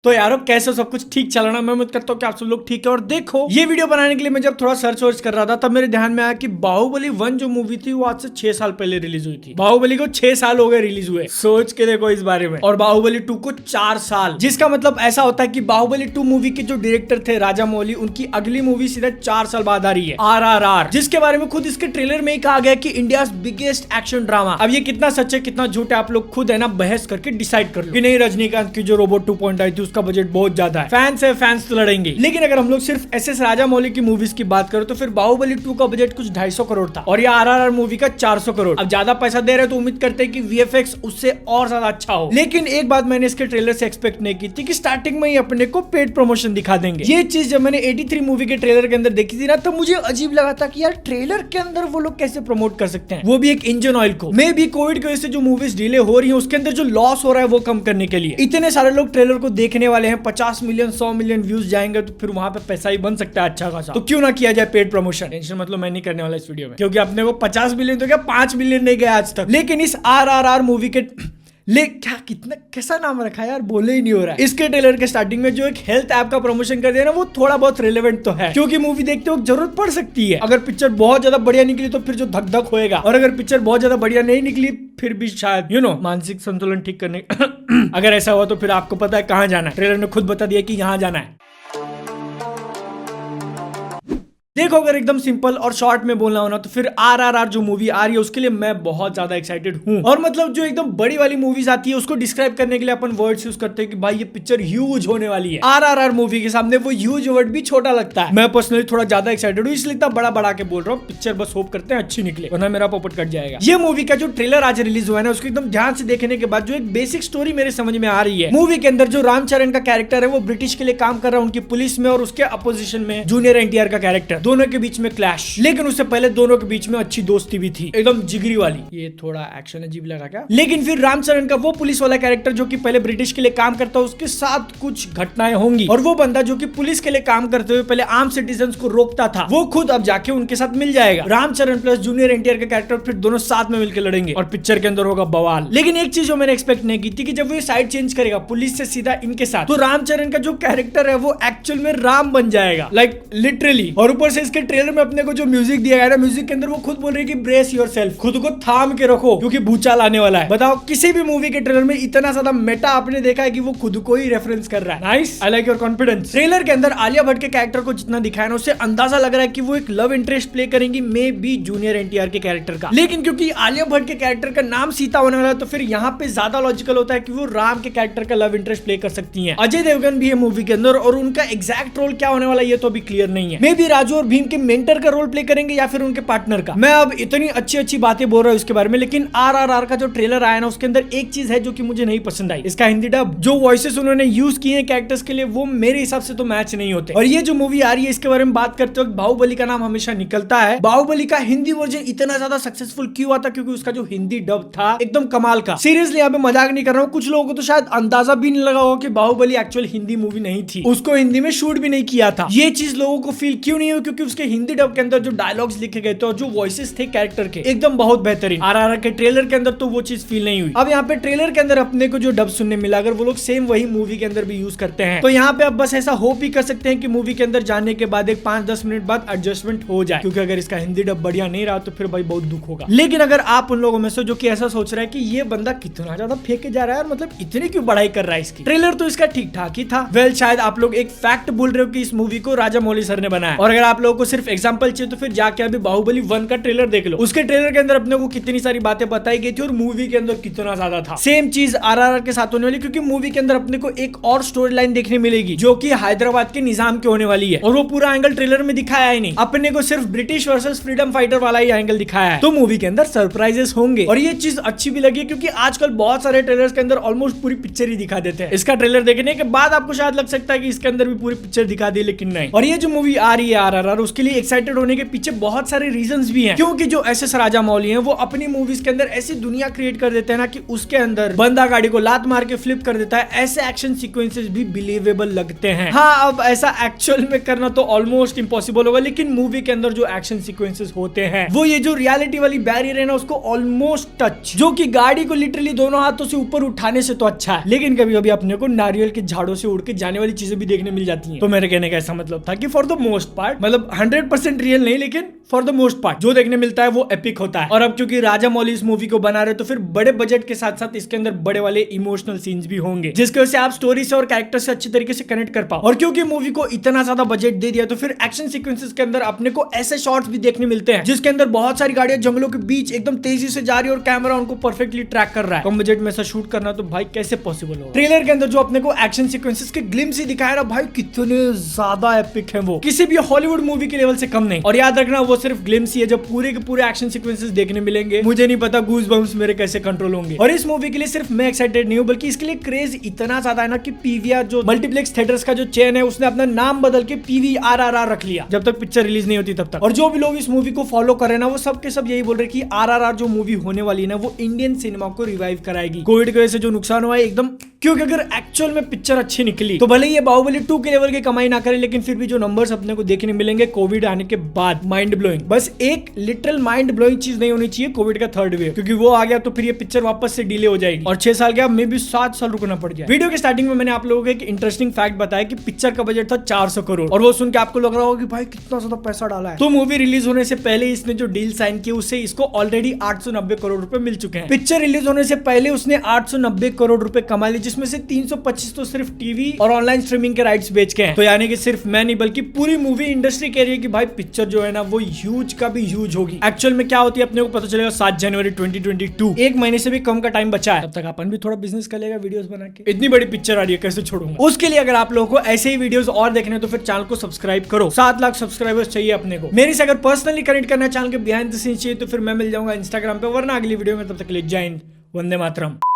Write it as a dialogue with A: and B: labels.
A: तो यारो कैसे सब कुछ ठीक चल रहा। मैं उम्मीद करता हूँ कि आप सब लोग ठीक है। और देखो ये वीडियो बनाने के लिए मैं जब थोड़ा सर्च वर्च कर रहा था तब मेरे ध्यान में आया कि बाहुबली 1 जो मूवी थी वो आज से 6 साल पहले रिलीज हुई थी। बाहुबली को 6 साल हो गए रिलीज हुए, सोच के देखो इस बारे में। और बाहुबली 2 को 4 साल, जिसका मतलब ऐसा होता है कि बाहुबली 2 मूवी के जो डायरेक्टर थे राजामौली, उनकी अगली मूवी सीधा 4 साल बाद आ रही है RRR, जिसके बारे में खुद इसके ट्रेलर में ही कहा गया कि इंडिया बिगेस्ट एक्शन ड्रामा। अब ये कितना सच है कितना झूठ है आप लोग खुद है ना बहस करके डिसाइड कर लो कि नहीं। रजनीकांत की जो रोबोट 2 आई थी उसका बजट बहुत ज्यादा है, फैंस तो लड़ेंगे। लेकिन अगर हम लोग सिर्फ SS राजामौली की मूवीज की बात करें तो फिर बाहुबली 2 का बजट कुछ 250 करोड़ था और ये RRR मूवी का 400 करोड़। अब ज्यादा पैसा दे रहे तो उम्मीद करते हैं कि VFX उससे और ज्यादा अच्छा हो। लेकिन एक बात मैंने इसके ट्रेलर से एक्सपेक्ट नहीं की थी कि स्टार्टिंग में ही अपने को पेड प्रमोशन दिखा देंगे। ये चीज जब मैंने 83 मूवी के ट्रेलर के अंदर देखी थी ना तो मुझे अजीब लगा था कि यार ट्रेलर के अंदर वो लोग कैसे प्रमोट कर सकते हैं, वो भी एक इंजन ऑयल को। मे भी कोविड की वजह से जो मूवीज डिले हो रही है उसके अंदर जो लॉस हो रहा है वो कम करने के लिए। इतने सारे लोग ट्रेलर को देखने वाले हैं, 50 मिलियन 100 मिलियन व्यूज जाएंगे तो फिर वहां पे पैसा ही बन सकता है अच्छा खासा। तो क्यों ना किया जाए पेड प्रमोशन। टेंशन मतलब मैं नहीं करने वाला इस वीडियो में, क्योंकि अपने को 50 मिलियन तो क्या 5 मिलियन नहीं गया आज तक। लेकिन इस RRR मूवी के क्या कितना कैसा नाम रखा है यार, बोले ही नहीं हो रहा है। इसके ट्रेलर के स्टार्टिंग में जो एक हेल्थ ऐप का प्रमोशन कर दिया ना वो थोड़ा बहुत रिलेवेंट तो है, क्योंकि मूवी देखते वक्त जरूरत पड़ सकती है। अगर पिक्चर बहुत ज्यादा बढ़िया निकली तो फिर जो धक धक होएगा, और अगर पिक्चर बहुत ज्यादा बढ़िया नहीं निकली फिर भी शायद मानसिक संतुलन ठीक करने अगर ऐसा हुआ तो फिर आपको पता है कहाँ जाना है। ट्रेलर ने खुद बता दिया कि यहाँ जाना है। देखो अगर एकदम सिंपल और शॉर्ट में बोलना हो ना तो फिर RRR जो मूवी आ रही है उसके लिए मैं बहुत ज्यादा एक्साइटेड हूँ। और मतलब जो एकदम बड़ी वाली मूवीज आती है उसको डिस्क्राइब करने के लिए अपन वर्ड्स यूज करते हैं कि भाई ये पिक्चर ह्यूज होने वाली है। RRR मूवी के सामने वो ह्यूज वर्ड भी छोटा लगता है। मैं पर्सनली थोड़ा ज्यादा एक्साइटेड हूँ, इसलिए इतना बड़ा बड़ा के बोल रहा हूँ। पिक्चर बस होप करते हैं अच्छी निकले, वरना मेरा पोपट कट जाएगा। ये मूवी का जो ट्रेलर आज रिलीज हुआ है ना उसको एकदम ध्यान से देखने के बाद जो एक बेसिक स्टोरी मेरे समझ में आ रही है। मूवी के अंदर जो रामचरण का कैरेक्टर है वो ब्रिटिश के लिए काम कर रहा है उनकी पुलिस में, और उसके अपोजिशन में जूनियर NTR का कैरेक्टर, दोनों के बीच में क्लैश। लेकिन उससे पहले दोनों के बीच में अच्छी दोस्ती भी थी, एकदम जिगरी वाली। ये थोड़ा एक्शन अजीब लगा क्या? लेकिन फिर रामचरण का वो पुलिस वाला कैरेक्टर जो कि पहले ब्रिटिश के लिए काम करता है उसके साथ कुछ घटनाएं होंगी, और वो बंदा जो कि पुलिस के लिए काम करते हुए पहले आम सिटीजन्स को रोकता था वो खुद अब जाके उनके साथ मिल जाएगा। रामचरण प्लस जूनियर NTR का कैरेक्टर फिर दोनों साथ में मिलकर लड़ेंगे और पिक्चर के अंदर होगा बवाल। लेकिन एक चीज जो मैंने एक्सपेक्ट नहीं की थी कि जब वो साइड चेंज करेगा पुलिस से सीधा इनके साथ, तो रामचरण का जो कैरेक्टर है वो एक्चुअल में राम बन जाएगा, लाइक लिटरली। और ऊपर से इसके ट्रेलर में अपने को जो म्यूजिक दिया गया है, म्यूजिक के अंदर वो खुद बोल रही है कि ब्रेस योरसेल्फ, खुद को थाम के रखो क्योंकि भूचाल आने वाला है। बताओ किसी भी मूवी के ट्रेलर में इतना ज्यादा मेटा आपने देखा है कि वो खुद को ही रेफरेंस कर रहा है। Nice, I like your confidence. Trailer के अंदर आलिया भट्ट के कैरेक्टर को जितना दिखाया ना उससे अंदाजा लग रहा है कि वो एक लव इंटरेस्ट प्ले करेंगी, मे बी जूनियर NTR के कैरेक्टर का। लेकिन क्योंकि आलिया भट्ट के कैरेक्टर का नाम सीता होने वाला है तो फिर यहाँ पे ज्यादा लॉजिकल होता है कि वो राम के कैरेक्टर का लव इंटरेस्ट प्ले कर सकती है। अजय देवगन भी है मूवी के अंदर और उनका एग्जैक्ट रोल क्या होने वाला है ये तो अभी क्लियर नहीं है। मे बी राजू और भीम के मेंटर का रोल प्ले करेंगे या फिर उनके पार्टनर का। मैं अब इतनी अच्छी बातें बोल रहा हूँ इसके बारे में, लेकिन RRR का जो ट्रेलर आया ना उसके अंदर एक चीज है जो कि मुझे नहीं पसंद आई। इसका हिंदी डब, जो वॉइसेस उन्होंने यूज किए हैं कैरेक्टर्स के लिए वो मेरे हिसाब से तो मैच नहीं होते। और ये जो मूवी आ रही है इसके बारे में बात करते वक्त बाहुबली का नाम हमेशा निकलता है। बाहुबली का हिंदी वर्जन इतना ज्यादा सक्सेसफुल क्यों हुआ था? क्योंकि उसका जो हिंदी डब था एकदम कमाल का। सीरियसली यहाँ पे मजाक नहीं कर रहा हूँ। कुछ लोगों को तो शायद अंदाजा भी नहीं लगा होगा कि बाहुबली एक्चुअल हिंदी मूवी नहीं थी, उसको हिंदी में शूट भी नहीं किया था। ये चीज लोगों को फील क्यों नहीं हुई? क्योंकि उसके हिंदी डब के अंदर जो डायलॉग्स लिखे गए थे और जो वॉइसेस थे कैरेक्टर के एकदम बहुत बेहतरीन। RRR के ट्रेलर के अंदर तो वो चीज फील नहीं हुई। अब यहाँ पे ट्रेलर के अंदर अपने को जो डब सुनने मिला अगर वो लोग सेम वही मूवी के अंदर भी यूज करते हैं तो यहाँ पे अब बस ऐसा होप ही कर सकते हैं कि मूवी के अंदर जाने के बाद एक 5-10 मिनट बाद एडजस्टमेंट हो जाए, क्योंकि अगर इसका हिंदी डब बढ़िया नहीं रहा तो फिर भाई बहुत दुख होगा। लेकिन अगर आप उन लोगों में से जो कि ऐसा सोच रहा है कि ये बंदा कितना ज्यादा फेंके जा रहा है, मतलब इतनी क्यों बढ़ाई कर रहा है इसकी, ट्रेलर तो इसका ठीक ठाक ही था। वेल शायद आप लोग एक फैक्ट बोल रहे हो कि इस मूवी को राजामौली सर ने बनाया, और अगर आप लोगों को सिर्फ एग्जांपल चाहिए तो फिर जाके अभी बाहुबली 1 का ट्रेलर देख लो। उसके ट्रेलर के अंदर अपने को कितनी सारी बातें बताई गई थी और मूवी के अंदर कितना ज्यादा था। सेम चीज RRR के साथ होने वाली, क्योंकि मूवी के अंदर अपने को एक और स्टोरी लाइन देखने मिलेगी जो कि हैदराबाद के निजाम की होने वाली है, और वो पूरा एंगल ट्रेलर में दिखाया ही नहीं। अपने को सिर्फ ब्रिटिश वर्सेस फ्रीडम फाइटर वाला ही एंगल दिखाया है। तो मूवी के अंदर सरप्राइजेस होंगे और ये चीज अच्छी भी लगी, क्योंकि आजकल बहुत सारे ट्रेलर्स के अंदर ऑलमोस्ट पूरी पिक्चर ही दिखा देते हैं। इसका ट्रेलर देखने के बाद आपको शायद लग सकता है कि इसके अंदर भी पूरी पिक्चर दिखा दी, लेकिन नहीं। और ये जो मूवी आ रही है RRR RRR, उसके लिए एक्साइटेड होने के पीछे बहुत सारे रीजंस भी हैं, क्योंकि जो SS राजामौली हैं वो अपनी मूवीज के अंदर ऐसी दुनिया क्रिएट कर देते हैं ना कि उसके अंदर बंदा गाड़ी को लात मार के फ्लिप कर देता है, ऐसे एक्शन सीक्वेंसेस भी बिलीवेबल लगते हैं। हाँ, अब ऐसा एक्चुअल में करना तो ऑलमोस्ट इम्पॉसिबल होगा, लेकिन मूवी के अंदर जो एक्शन सीक्वेंसेस होते हैं वो ये जो रियलिटी वाली बैरियर है ना उसको ऑलमोस्ट टच, जो कि गाड़ी को लिटरली दोनों हाथों से ऊपर उठाने से तो अच्छा है, लेकिन कभी कभी अपने को नारियल के झाड़ों से उड़ के जाने वाली चीजें भी देखने मिल जाती हैं। तो मेरे कहने का ऐसा मतलब था कि फॉर द मोस्ट पार्ट, मतलब 100% रियल नहीं, लेकिन फॉर द मोस्ट पार्ट जो देखने मिलता है वो एपिक होता है। और अब क्योंकि राजामौली इस मूवी को बना रहे तो फिर बड़े बजट के साथ साथ इसके अंदर बड़े वाले इमोशनल सीन्स भी होंगे, जिसकी वजह से आप स्टोरी से और कैरेक्टर से अच्छी तरीके से कनेक्ट कर पाओ। और क्योंकि मूवी को इतना ज्यादा बजट दे दिया तो फिर एक्शन सीक्वेंसेस के अंदर अपने को ऐसे शॉट्स भी देखने मिलते हैं जिसके अंदर बहुत सारी गाड़ियां जंगलों के बीच एकदम तेजी से जा रही है और कैमरा उनको परफेक्टली ट्रैक कर रहा है। कम बजट में ऐसा शूट करना तो भाई कैसे पॉसिबल हो। ट्रेलर के अंदर जो अपने को एक्शन सीक्वेंसेस के ग्लिम्स ही दिखाया रहा भाई कितने ज्यादा एपिक है, वो किसी भी हॉलीवुड मूवी के लेवल से कम नहीं। और याद रखना वो सिर्फ ग्लिम्स ही है, जब पूरे के पूरे एक्शन सीक्वेंसेस देखने मिलेंगे मुझे नहीं पता गूज बम्स मेरे कैसे कंट्रोल होंगे। और इस मूवी के लिए सिर्फ मैं एक्साइटेड नहीं हूं, बल्कि इसके लिए क्रेज इतना ज्यादा है ना कि पीवीआर जो मल्टीप्लेक्स थिएटर्स का जो चेन है उसने अपना नाम बदल के PVRRR रख लिया जब तक पिक्चर रिलीज नहीं होती तब तक। और जो भी लोग इस मूवी को फॉलो कर रहे हैं ना वो सब के सब यही बोल रहे हैं कि RRR जो मूवी होने वाली है ना वो इंडियन सिनेमा को रिवाइव कराएगी। कोविड की वजह से जो नुकसान हुआ है एकदम, क्योंकि अगर एक्चुअल में पिक्चर अच्छी निकली तो भले ये बाहुबली 2 के लेवल की कमाई ना करे, लेकिन फिर भी जो नंबर्स अपने को देखने मिलेंगे कोविड आने के बाद माइंड ब्लोइंग। बस एक लिटरल माइंड ब्लोइंग चीज नहीं होनी चाहिए कोविड का थर्ड वेव, क्योंकि वो आ गया तो फिर ये पिक्चर वापस से डिले हो जाएगी और 6 साल के बाद मे भी 7 साल रुकना पड़ जाए। वीडियो के स्टार्टिंग में मैंने आप लोगों को एक इंटरेस्टिंग फैक्ट बताया कि पिक्चर का बजट था 400 करोड़, और वो सुन के आपको लग रहा होगा कि भाई कितना ज्यादा पैसा डाला है। तो मूवी रिलीज होने से पहले इसने जो डील साइन की उससे इसको ऑलरेडी 890 करोड़ रुपए मिल चुके हैं। पिक्चर रिलीज होने से पहले उसने 890 करोड़ रुपए कमा लिए, जिसमें से 325 तो सिर्फ टीवी और ऑनलाइन स्ट्रीमिंग के राइट्स बेच के हैं। तो यानी कि सिर्फ मैं नहीं बल्कि पूरी मूवी इंडस्ट्री कह रही है कि भाई पिक्चर जो है ना वो ह्यूज का भी ह्यूज होगी। एक्चुअल में क्या होती है अपने को पता चलेगा 7 जनवरी 2022, एक महीने से भी कम का टाइम बचा है, तब तक अपन भी थोड़ा बिजनेस कर लेगा वीडियोस बना के। इतनी बड़ी पिक्चर आ रही है कैसे छोड़ूंगा। उसके लिए अगर आप लोगों को ऐसे ही वीडियोस और देखने तो फिर चैनल को सब्सक्राइब करो। 7 लाख सब्सक्राइबर्स चाहिए अपने को। मेरे से अगर पर्सनली कनेक्ट करना है चैनल के बिहाइंड द सीन्स चाहिए तो फिर मैं मिल जाऊंगा इंस्टाग्राम पे, वरना अगली वीडियो में। तब तक के लिए जय हिंद, वंदे मातरम।